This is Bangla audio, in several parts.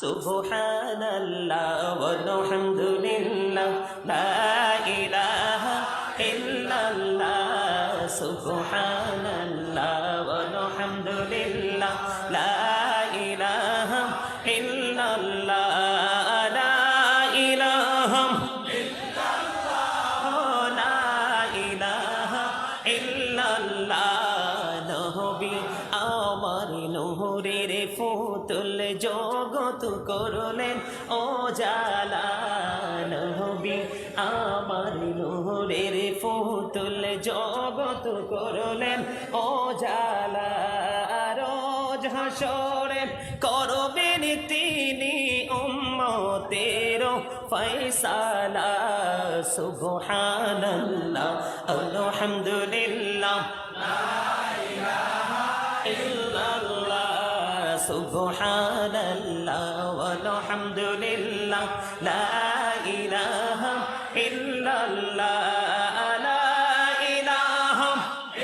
সুবহানাল্লাহ ওয়ালহামদুলিল্লাহ লা ইলাহা ইল্লাল্লাহ সুবহানাল্লাহ ওয়ালহামদুলিল্লাহ লা ইলাহা ইল্লাল্লাহ লা ইলাহা ইল্লাল্লাহ লা ইলাহা ইল্লাল্লাহ নবী আমার নূরের ফুতুল জগৎ করলেন ও জালা নবী আমার নূরের ফুতুল জগৎ করলেন ও জালা রোজ হাসরে করবেন তিনি উম্মতের ফয়সালা সুবহানাল্লাহ আলহামদুলিল্লাহ সুবহানাল্লাহ ওয়ালহামদুলিল্লাহ লা ইলাহা ইল্লাল্লাহ লা ইলাহা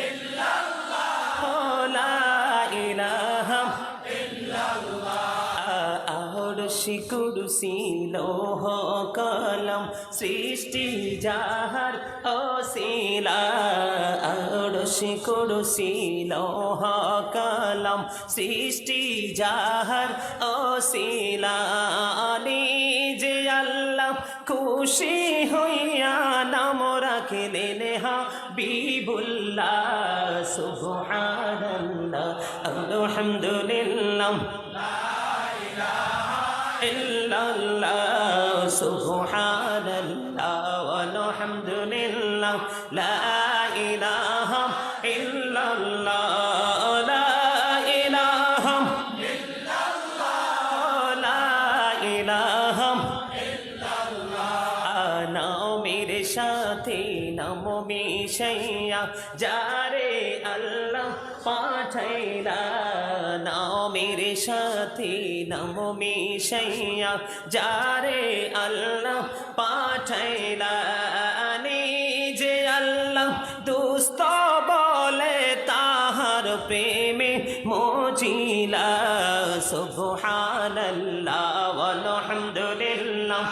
ইল্লাল্লাহ লা ইলাহা আরশি কুরসি লৌহ কলম সৃষ্টি যাহার ওসিলা আরশি কুরসি লৌহ কলম সৃষ্টি যাহার ওসিলা নিজে আল্লাহ খুশি হইয়া নাম রাখিলেন হাবিবুল্লাহ সুবহানাল্লাহ আলহামদুলিল্লাহ ইল্লাল্লাহ সুবহানাল্লাহ ওয়ালহামদুলিল্লাহ লা ইলাহা ইল্লাল্লাহ লা ইলাহা ইল্লাল্লাহ লা ইলাহা ইল্লাল্লাহ নামের সাথে নাম মিশাইয়া যারে আল্লাহ পাঠাইলা নামের সাথে নাম মিশাইয়া যারে আল্লাহ পাঠাইলা নিজে আল্লাহ দুস্ত বলে তাহার প্রেমে মজিলা সুবহানাল্লাহ ওয়ালহামদুলিল্লাহ